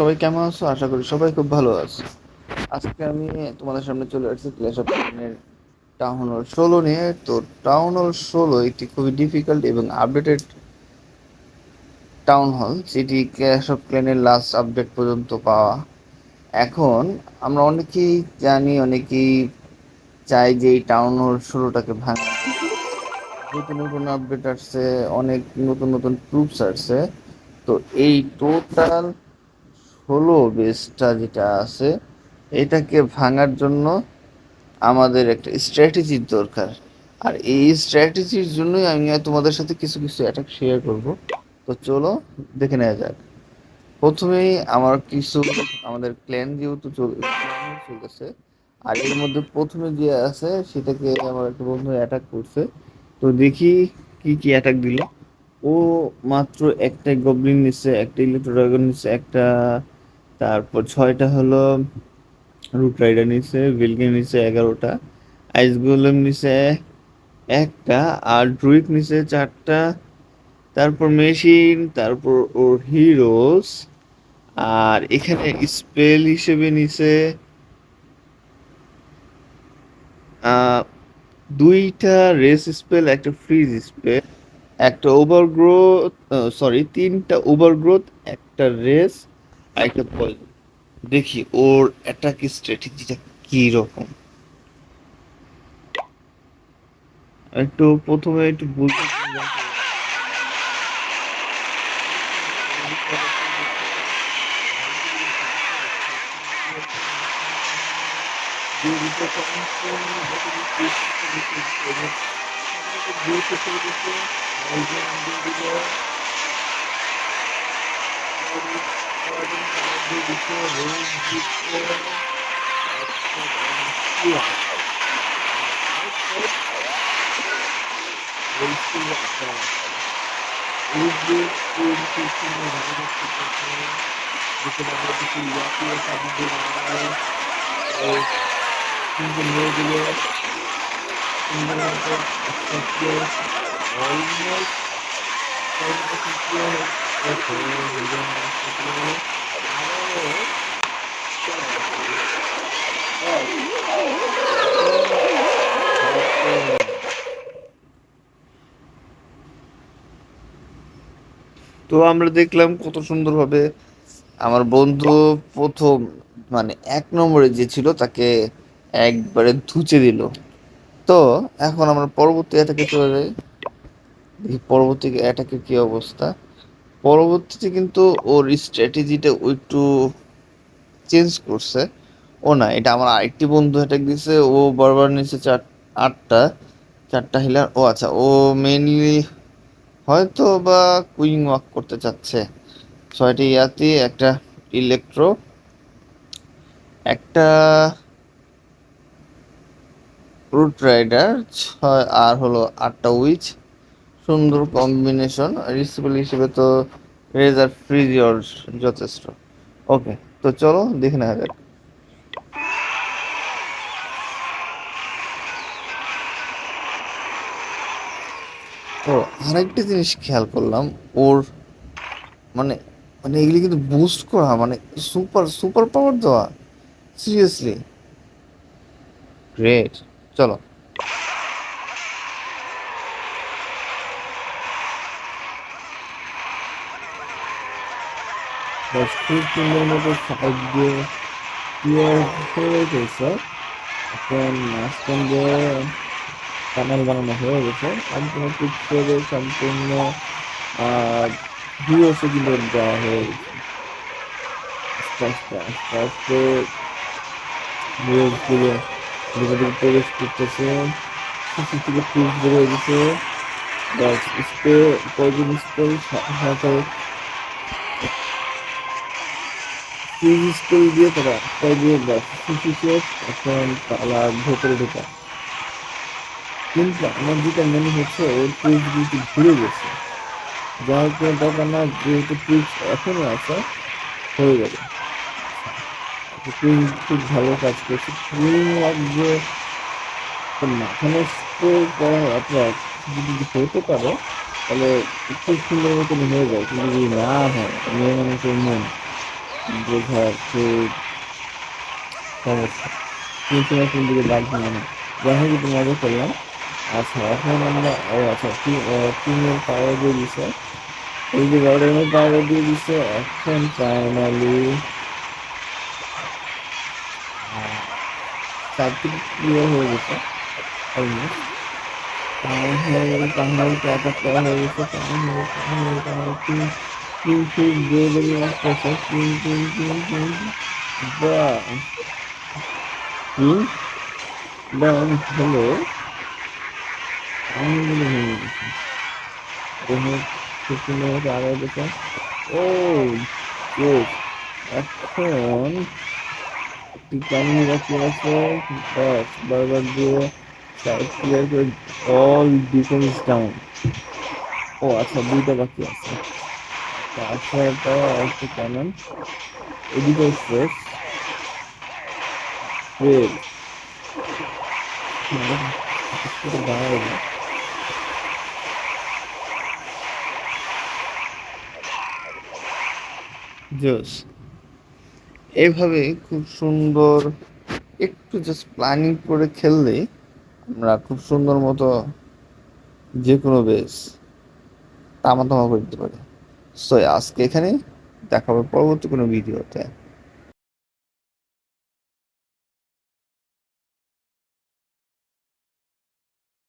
সবাই কেমন আছো? আশা করি সবাই খুব ভালো আছে। আজকে আমি তোমাদের সামনে চলে আসছি ক্ল্যাশ অফ ক্ল্যানের টাউন হল 16 নিয়ে। তো টাউন হল 16 একটি খুবই ডিফিকাল্ট এবং আপডেটেড টাউন হল, যেটি ক্ল্যাশ অফ ক্ল্যানের লাস্ট আপডেট পর্যন্ত পাওয়া। এখন আমরা অনেকেই জানি, অনেকেই চাই যে এই টাউন হল 16টাকে ভাঙা। নতুন নতুন আপডেট আসছে, অনেক নতুন নতুন প্রুফস আসছে। তো এই টোটাল 16 বেসটা যেটা আছে, এটাকে ভাঙার জন্য আমাদের একটা স্ট্র্যাটেজির দরকার। আর এই স্ট্র্যাটেজির জন্যই আমি তোমাদের সাথে কিছু কিছু অ্যাটাক শেয়ার করব। তো চলো দেখে নেওয়া যাক। প্রথমেই আমার কিছু, আমাদের প্ল্যান যেহেতু চলতেছে, আর এর মধ্যে প্রথমে যে আছে সেটাকে আমার একটা বন্ধু অ্যাটাক করছে। তো দেখি কি কি অ্যাটাক দিল। ও মাত্র একটা গবলিন নিচ্ছে, একটা ইলেকট্রো ড্রাগন নিচ্ছে, একটা, তারপর 6টা হলো রুট রাইডার নিছে, ভিলকিন নিছে 11টা, আইস গোলেম নিছে একটা, আর ড্রুইক নিছে 4টা, তারপর মেশিন, তারপর ওর হিরোস, আর এখানে স্পেল হিসেবে নিছে আহ 2টা রেস স্পেল, একটা ফ্রিজ স্পেল, একটা ওভারগ্রোথ, সরি 3টা ওভারগ্রোথ, একটা রেস, আর একটা পয়জন। দেখি ওর অ্যাটাক স্ট্র্যাটেজিটা কি রকম। একটু প্রথমে একটু বুঝতে তো আমরা দেখলাম কত সুন্দরভাবে আমার বন্ধু প্রথম, মানে 1 নম্বরে যে ছিল তাকে একবারে ধুচে দিল। তো এখন আমরা পরবর্তী অ্যাটাকে চলে যাই। দেখি পরবর্তী অ্যাটাকের কি অবস্থা। পরবর্তীতে কিন্তু ওর স্ট্র্যাটেজিটা একটু চেঞ্জ করছে। ও না, এটা আমার আরেকটি বন্ধু অ্যাটাক দিছে। ও বারবার নিচে 8টা, 4টা হিলার। ও আচ্ছা, ও মেইনলি হয়তো বা কুইং ওয়াক করতে চাচ্ছে। 6টি ইয়াতি, একটা ইলেকট্রো, একটা রুট রাইডার, 6 আর হলো 8টা উইচ। সুন্দর কম্বিনেশন। রিসিবল হিসেবে তো রেজার ফ্রিজিওর যথেষ্ট। ওকে, তো চলো দেখে নেওয়া যাক। তো আরেকটা জিনিস খেয়াল করলাম, ওর মানে মানে এগুলি কিন্তু বুস্ট করা, মানে সুপার সুপার পাওয়ার দেওয়া। Seriously great. চলো, বাস খুব সুন্দর মতো সাইড দিয়ে ক্লিয়ার হয়ে গেছে। এখন মাঝখান দিয়ে টানেল বানানো হয়ে গেছে সম্পূর্ণ পিক্সেলে, সম্পূর্ণ ভিউসে কিন্তু দেওয়া হয়ে গেছে। আস্তে আস্তে আস্তে আস্তে ভিউসগুলো ধীরে ধীরে প্রবেশ করতেছে। শিশু থেকে ফিউজ বের হয়ে গেছে। বাস স্প্রে, পয়জন স্প্রে সাথে ফিউজ স্প্রে দিয়ে তারা আটকায় দিয়ে বাস শিশু শেষ। এখন তালা ভেতরে ঢোকা। কিন্তু আমার যেটা মনে হচ্ছে ওর ফিউজগুলো একটু ঘুরে গেছে, যার কোনো দরকার না, যেহেতু ফিউজ এখনো আছে হয়ে যাবে। কুইন খুব ভালো কাজ করছে। কুইন যে মাথানো স্প্রে করা অ্যাট্রাক যদি হতে পারে তাহলে খুব সুন্দর মতন হয়ে যায়, কিন্তু যদি না হয় মেয়ে মানুষের মন, বোঝার খুব সমস্যা। কিন্তু কোন দিকে বাড়ছে না, যাই হোক একটু মজা করলাম। আচ্ছা এখন আমরা আচ্ছা টিমের পাওয়ার দিয়ে দিছে, এই যে গর্ডেনের পাওয়ার দিয়ে দিছে। এখন ফাইনালি চারদিকে ক্লিয়ার হয়ে গেছে অলমোস্ট। টাউন হল অ্যাটাক করা হয়ে গেছে। টাউন হল তিন খুব জোরে আসতেছে। বাহ, তিন ডাউন হলো। আমি মনে ভেঙে গেছি। দেখো 15 মিনিট আগে গেছে। ও yes, এখন একটি কাহিনী বাকি আছে। বাস বারবার দিয়ে সাইড ক্লিয়ার করে অল ডিফেন্স ডাউন। ও আচ্ছা, দুইটা বাকি আছে। তাছাড়া একটা ক্যানন, এদিকে স্ট্রেস ট্রেড বাড়াইবে। জোস, এইভাবে খুব সুন্দর একটু জাস্ট প্ল্যানিং করে খেললে আমরা খুব সুন্দর মতো যে কোনো বেস তামা তামা করে দিতে পারি। সো আজকে এখানে দেখাবো পরবর্তী কোনো ভিডিওতে।